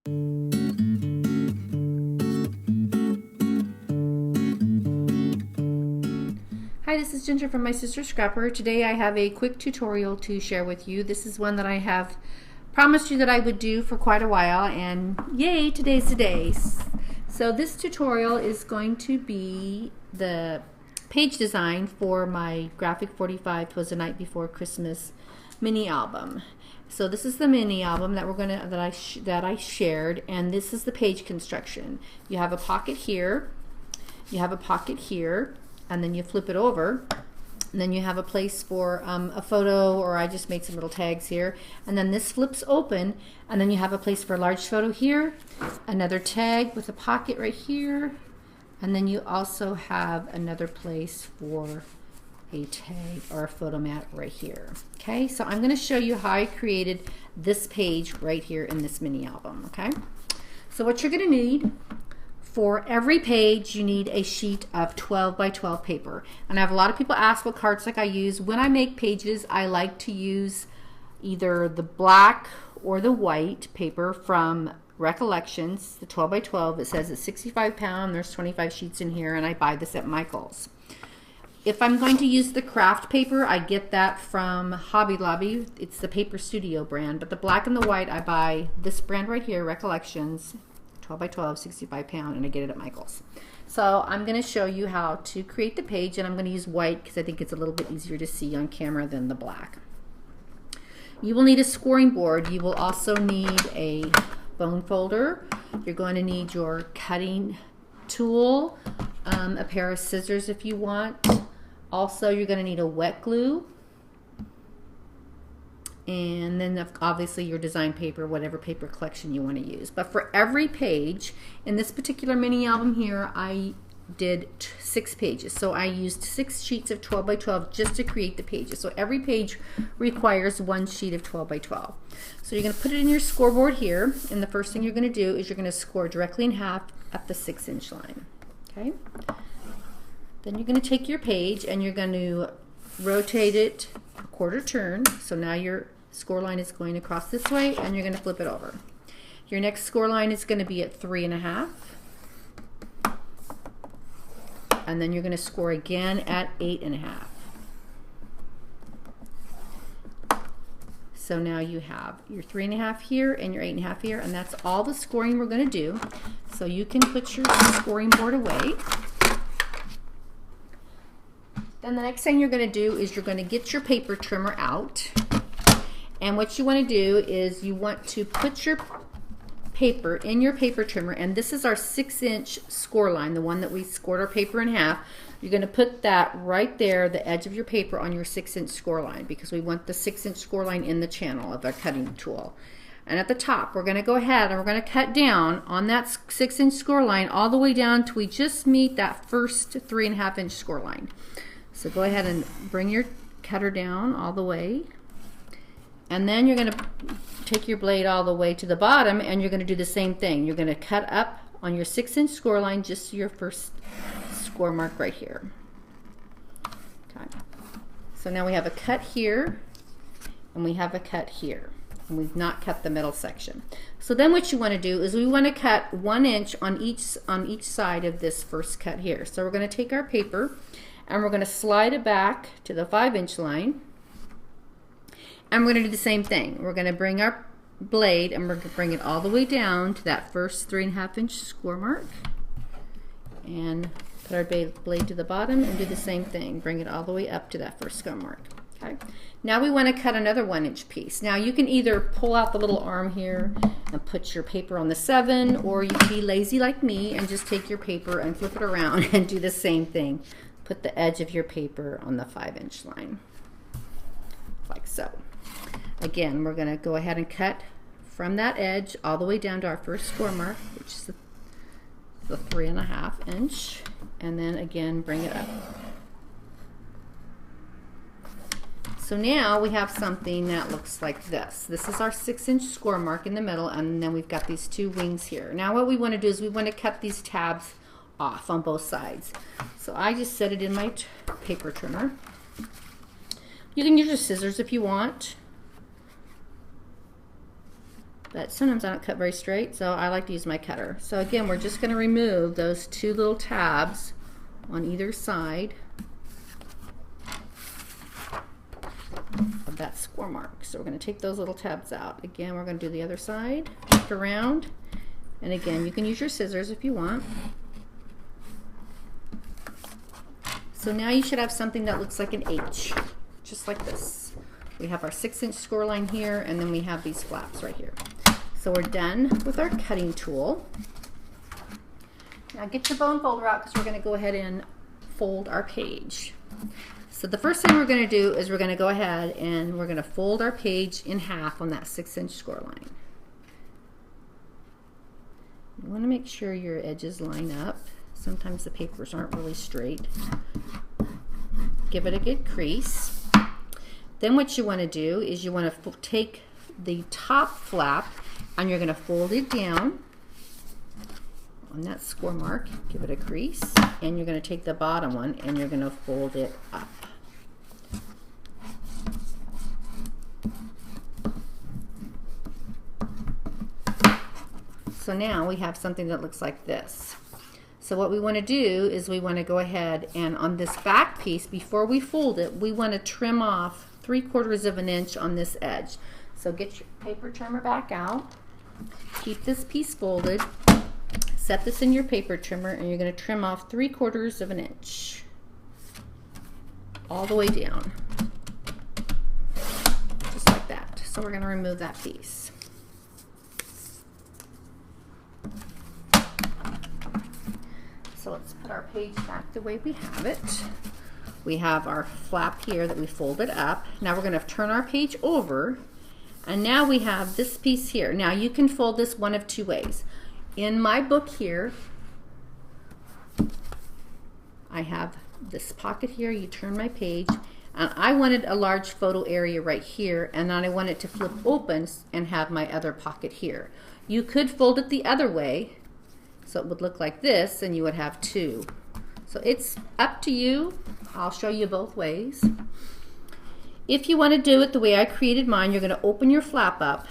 Hi, this is Ginger from My Sister Scrapper. Today I have a quick tutorial to share with you. This is one that I have promised you that I would do for quite a while, and yay, today's the day. So this tutorial is going to be the page design for my Graphic 45 Twas the Night Before Christmas mini album. So this is the mini album that I shared, and this is the page construction. You have a pocket here, you have a pocket here, and then you flip it over, and then you have a place for a photo, or I just made some little tags here, and then this flips open, and then you have a place for a large photo here, another tag with a pocket right here, and then you also have another place for a tag or a photo mat right here. Okay, so I'm going to show you how I created this page right here in this mini album. Okay, so what you're going to need for every page, you need a sheet of 12 by 12 paper. And I have a lot of people ask what cardstock I use. When I make pages, I like to use either the black or the white paper from Recollections, the 12 by 12. It says it's 65 pounds. There's 25 sheets in here, and I buy this at Michael's. If I'm going to use the craft paper, I get that from Hobby Lobby. It's the Paper Studio brand. But the black and the white, I buy this brand right here, Recollections, 12 by 12, 65 pound, and I get it at Michael's. So I'm going to show you how to create the page, and I'm going to use white because I think it's a little bit easier to see on camera than the black. You will need a scoring board. You will also need a bone folder. You're going to need your cutting tool, a pair of scissors if you want. Also, you're going to need a wet glue, and then obviously your design paper, whatever paper collection you want to use. But for every page, in this particular mini album here, I did 6 pages. So I used 6 sheets of 12 by 12 just to create the pages. So every page requires 1 sheet of 12 by 12. So you're going to put it in your scoreboard here, and the first thing you're going to do is you're going to score directly in half at the 6-inch line. Okay? Then you're going to take your page and you're going to rotate it a quarter turn. So now your score line is going across this way, and you're going to flip it over. Your next score line is going to be at 3.5, and then you're going to score again at 8.5. So now you have your 3.5 here and your 8.5 here, and that's all the scoring we're going to do. So you can put your scoring board away. Then the next thing you're going to do is you're going to get your paper trimmer out. And what you want to do is you want to put your paper in your paper trimmer, and this is our 6-inch score line, the one that we scored our paper in half. You're going to put that right there, the edge of your paper, on your 6-inch score line, because we want the 6-inch score line in the channel of our cutting tool. And at the top, we're going to go ahead and we're going to cut down on that 6-inch score line all the way down till we just meet that first 3.5-inch score line. So go ahead and bring your cutter down all the way. And then you're going to take your blade all the way to the bottom, and you're going to do the same thing. You're going to cut up on your 6-inch score line just to your first score mark right here. Okay. So now we have a cut here, and we have a cut here, and we've not cut the middle section. So then what you want to do is we want to cut 1 inch on each side of this first cut here. So we're going to take our paper, and we're going to slide it back to the 5-inch line. And we're going to do the same thing. We're going to bring our blade and we're going to bring it all the way down to that first 3.5-inch score mark. And put our blade to the bottom and do the same thing. Bring it all the way up to that first score mark. Okay. Now we want to cut another 1-inch piece. Now you can either pull out the little arm here and put your paper on the 7, or you can be lazy like me and just take your paper and flip it around and do the same thing. Put the edge of your paper on the 5-inch line, like so. Again, we're going to go ahead and cut from that edge all the way down to our first score mark, which is the 3.5 inch, and then again bring it up. So now we have something that looks like this. This is our 6-inch score mark in the middle, and then we've got these 2 wings here. Now what we want to do is we want to cut these tabs off on both sides. So I just set it in my paper trimmer. You can use your scissors if you want. but sometimes I don't cut very straight, so I like to use my cutter. So again, we're just going to remove those two little tabs on either side of that score mark. So we're going to take those little tabs out. Again, we're going to do the other side, flip around, and again, you can use your scissors if you want. So now you should have something that looks like an H, just like this. We have our 6-inch score line here, and then we have these flaps right here. So we're done with our cutting tool. Now get your bone folder out because we're going to go ahead and fold our page. So the first thing we're going to do is we're going to go ahead and we're going to fold our page in half on that 6-inch score line. You want to make sure your edges line up. Sometimes the papers aren't really straight. Give it a good crease. Then what you want to do is you want to take the top flap and you're going to fold it down on that score mark. Give it a crease, and you're going to take the bottom one and you're going to fold it up. So now we have something that looks like this. So what we want to do is we want to go ahead and on this back piece, before we fold it, we want to trim off 3/4 of an inch on this edge. So get your paper trimmer back out, keep this piece folded, set this in your paper trimmer, and you're going to trim off 3/4 of an inch all the way down, just like that. So we're going to remove that piece. So let's put our page back the way we have it. We have our flap here that we folded up. Now we're going to turn our page over, and now we have this piece here. Now you can fold this one of two ways. In my book here, I have this pocket here. You turn my page, and I wanted a large photo area right here, and then I want it to flip open and have my other pocket here. You could fold it the other way, so it would look like this, and you would have two. So it's up to you. I'll show you both ways. If you want to do it the way I created mine, you're going to open your flap up,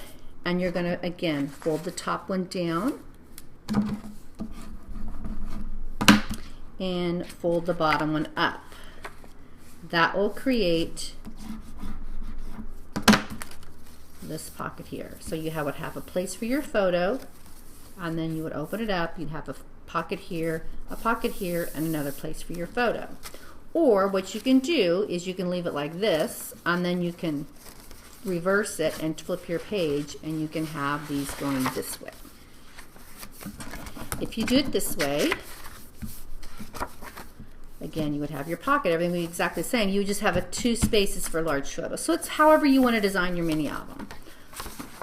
and you're going to, again, fold the top one down and fold the bottom one up. That will create this pocket here. So you would have a place for your photo, and then you would open it up. You'd have a pocket here, and another place for your photo. Or what you can do is you can leave it like this, and then you can reverse it and flip your page, and you can have these going this way. If you do it this way, again, you would have your pocket. Everything would be exactly the same. You would just have two spaces for large photos. So it's however you want to design your mini album.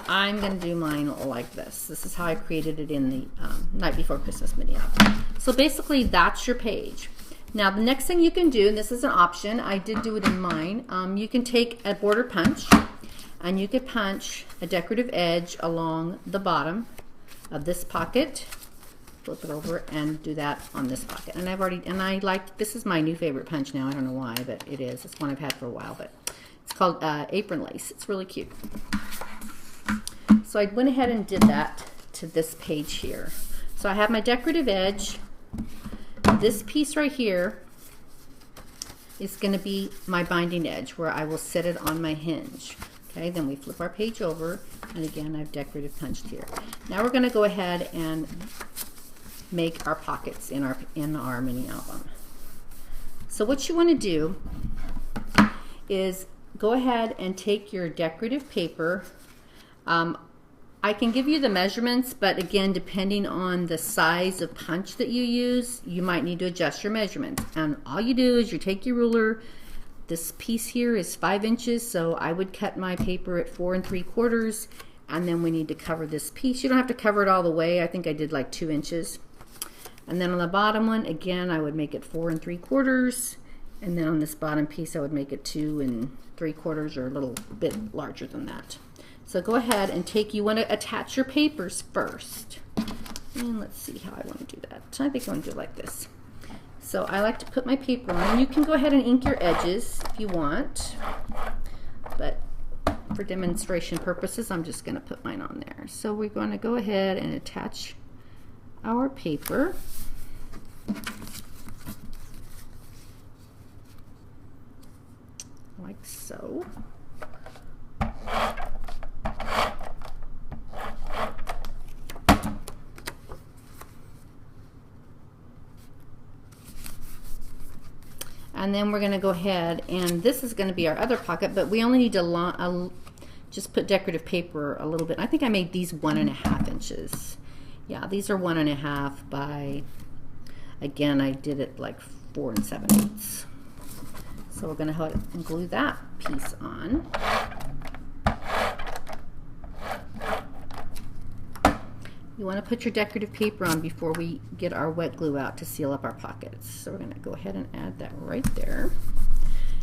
I'm going to do mine like this. This is how I created it in the Night Before Christmas mini album. So basically, that's your page. Now, the next thing you can do, and this is an option, I did do it in mine, you can take a border punch, and you could punch a decorative edge along the bottom of this pocket, flip it over, and do that on this pocket. And I like, this is my new favorite punch now. I don't know why, but it is. It's one I've had for a while, but it's called Apron Lace. It's really cute. So I went ahead and did that to this page here. So I have my decorative edge. This piece right here is going to be my binding edge where I will set it on my hinge. Okay, then we flip our page over, and again, I've decorative punched here. Now we're going to go ahead and make our pockets in our mini album. So what you want to do is go ahead and take your decorative paper. I can give you the measurements, but again, depending on the size of punch that you use, you might need to adjust your measurements. And all you do is you take your ruler. This piece here is 5 inches, so I would cut my paper at 4 3/4, and then we need to cover this piece. You don't have to cover it all the way. I think I did like 2 inches. And then on the bottom one, again, I would make it 4 3/4, and then on this bottom piece, I would make it 2 3/4 or a little bit larger than that. So go ahead and you want to attach your papers first. And let's see how I want to do that. I think I want to do it like this. So I like to put my paper on. You can go ahead and ink your edges if you want, but for demonstration purposes, I'm just going to put mine on there. So we're going to go ahead and attach our paper. Like so. And then we're going to go ahead, and this is going to be our other pocket, but we only need to just put decorative paper a little bit. I think I made these 1.5 inches. Yeah, these are 1.5 by, again, I did it like 4 7/8. So we're going to go ahead and glue that piece on. You want to put your decorative paper on before we get our wet glue out to seal up our pockets. So we're going to go ahead and add that right there.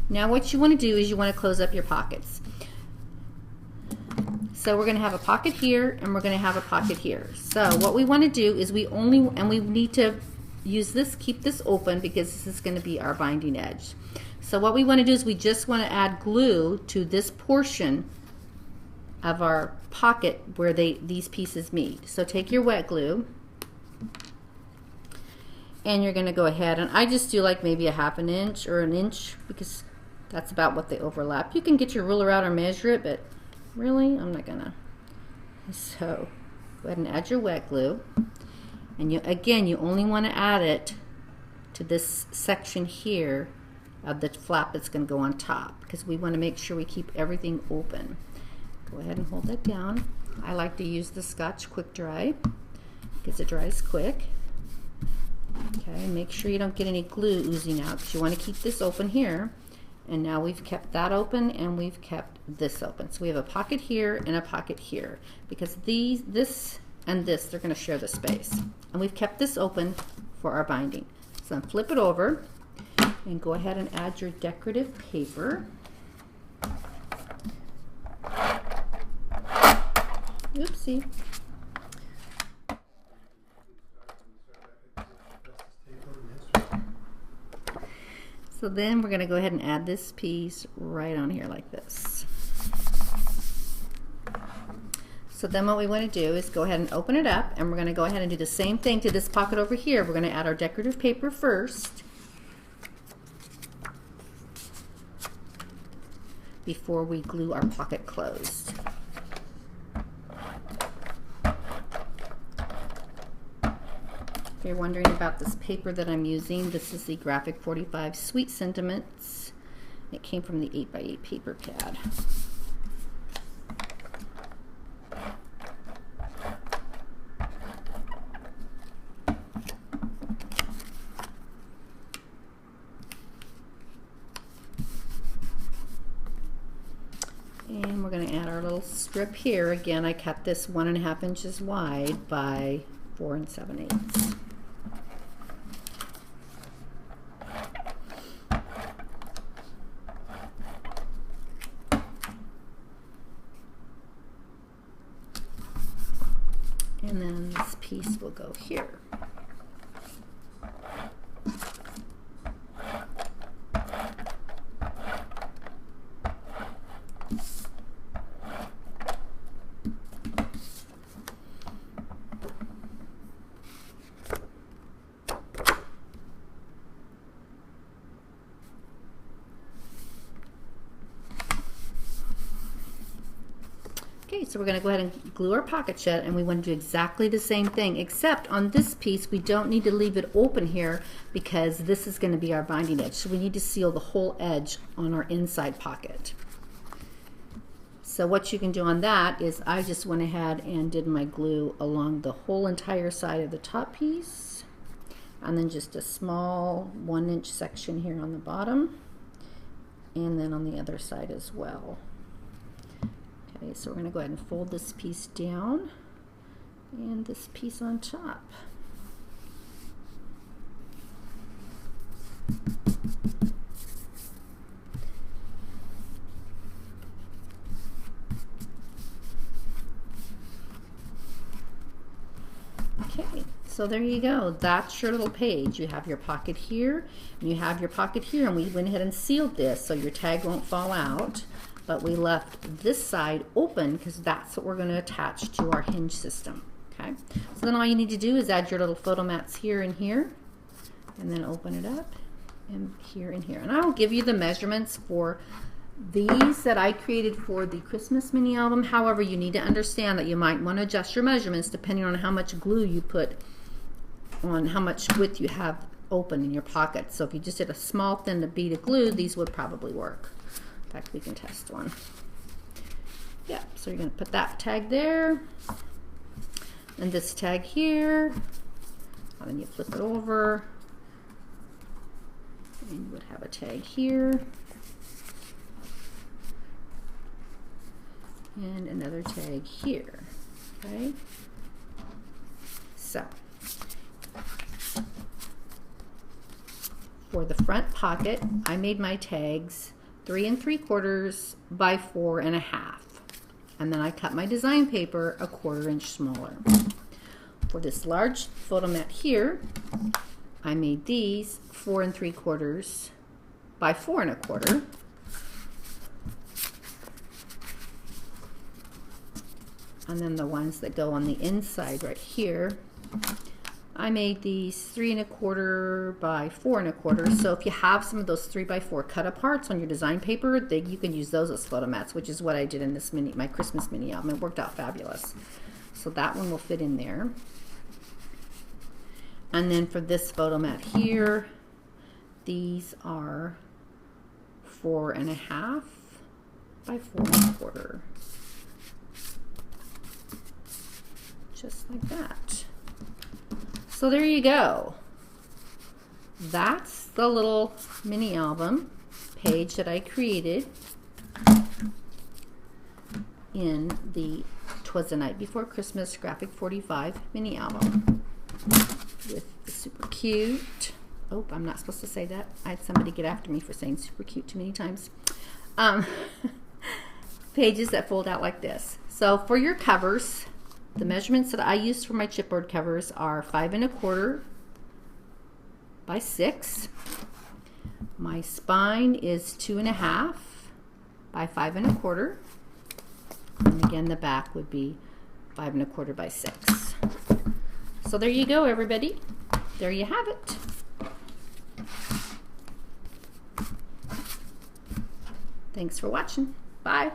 Now what you want to do is you want to close up your pockets. So we're going to have a pocket here and we're going to have a pocket here. So what we want to do is we need to use this, keep this open because this is going to be our binding edge. So what we want to do is we just want to add glue to this portion of our pocket where these pieces meet. So take your wet glue and you're going to go ahead, and I just do like maybe a 1/2 inch or 1 inch because that's about what they overlap. You can get your ruler out or measure it, but really I'm not gonna. So go ahead and add your wet glue, and you only want to add it to this section here of the flap that's going to go on top because we want to make sure we keep everything open. Go ahead and hold that down. I like to use the Scotch Quick Dry because it dries quick. Okay, make sure you don't get any glue oozing out because you want to keep this open here. And now we've kept that open and we've kept this open. So we have a pocket here and a pocket here because this and this, they're going to share the space. And we've kept this open for our binding. So then flip it over and go ahead and add your decorative paper. Oopsie. So then we're going to go ahead and add this piece right on here like this. So then what we want to do is go ahead and open it up, and we're going to go ahead and do the same thing to this pocket over here. We're going to add our decorative paper first before we glue our pocket closed. If you're wondering about this paper that I'm using, this is the Graphic 45 Sweet Sentiments. It came from the 8x8 paper pad. And we're going to add our little strip here. Again, I cut this 1.5 inches wide by 4 7/8. And then this piece will go here. Okay, so we're going to go ahead and glue our pocket shut, and we want to do exactly the same thing, except on this piece we don't need to leave it open here because this is going to be our binding edge. So we need to seal the whole edge on our inside pocket. So what you can do on that is I just went ahead and did my glue along the whole entire side of the top piece, and then just a small 1 inch section here on the bottom, and then on the other side as well. Okay, so we're going to go ahead and fold this piece down and this piece on top. Okay, so there you go. That's your little page. You have your pocket here, and you have your pocket here, and we went ahead and sealed this so your tag won't fall out. but we left this side open because that's what we're going to attach to our hinge system. Okay, so then all you need to do is add your little photo mats here and here, and then open it up and here and here. And I will give you the measurements for these that I created for the Christmas mini album. However, you need to understand that you might want to adjust your measurements depending on how much glue you put on, how much width you have open in your pocket. So if you just did a small thin bead of glue, these would probably work. In fact, we can test one. Yeah, so you're going to put that tag there and this tag here, and then you flip it over and you would have a tag here and another tag here. Okay, so for the front pocket, I made my tags 3 3/4 by 4 1/2, and then I cut my design paper 1/4 inch smaller. For this large photo mat here, I made these 4 3/4 by 4 1/4. And then the ones that go on the inside right here, I made these 3 1/4 by 4 1/4. So if you have some of those 3 by 4 cut aparts on your design paper, you can use those as photo mats, which is what I did in this my Christmas mini album. It worked out fabulous. So that one will fit in there. And then for this photo mat here, these are 4 1/2 by 4 1/4. Just like that. So there you go. That's the little mini album page that I created in the Twas the Night Before Christmas Graphic 45 mini album. With the super cute, oh, I'm not supposed to say that. I had somebody get after me for saying super cute too many times. Pages that fold out like this. So for your covers, the measurements that I used for my chipboard covers are 5 1/4 by 6. My spine is 2 1/2 by 5 1/4. And again, the back would be 5 1/4 by 6. So there you go, everybody. There you have it. Thanks for watching. Bye.